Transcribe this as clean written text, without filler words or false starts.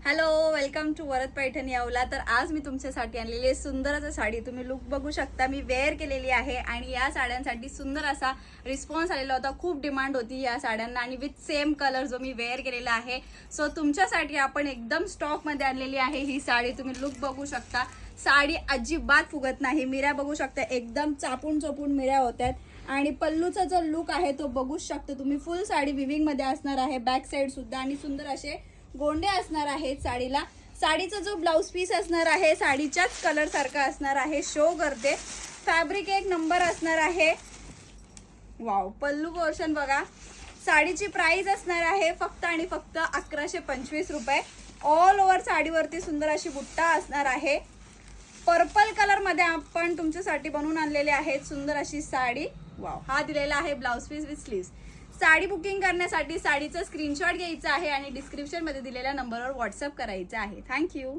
Hello, welcome to Varad Paithani Yeola. तर आज मी तुमच्यासाठी आणलेली आहे सुंदर असं साडी। तुम्ही लुक बघू शकता, मी वेअर केलेली आहे आणि या साड्यांसाठी सुंदर असा रिस्पॉन्स आलेला होता। खूप डिमांड होती या साड्यांना आणि विथ सेम कलर जो मी वेअर केलेला आहे। सो तुमच्यासाठी आपण एकदम स्टॉक मध्ये आणलेली आहे ही साडी। तुम्ही लुक बघू शकता, साडी अजिबात फुगत नाही। मिऱ्या बघू शकता, एकदम चापून चोपून मिऱ्या होतात आणि पल्लूचा जो लुक आहे तो बघू शकता तुम्ही। फुल साडी विविंग मध्ये असणार आहे, बॅक साइड सुद्धा आणि सुंदर असे गोंडे असणार आहेत साडीला। साडीचा जो ब्लाउज पीस असणार आहे साडीच्याच कलर सारखा असणार आहे, शो करते। फॅब्रिक एक नंबर असणार आहे। वाव, पल्लू पोर्शन बघा। साडीची प्राइस असणार आहे फक्त आणि फक्त 1125 रुपये। ऑल ओव्हर साडीवरती सुंदर अशी बुट्टा असणार आहे। पर्पल कलर मध्ये आपण तुमच्यासाठी बनवून आणलेले आहेत सुंदर अशी साडी। वाव, हा दिलेला आहे blouse piece with sleeves. Sari booking करण्यासाठी साडीचा स्क्रीनशॉट घ्यायचा आहे आणि डिस्क्रिप्शन मध्ये दिलेल्या नंबरवर व्हॉट्सअप करायचा आहे। थँक्यू।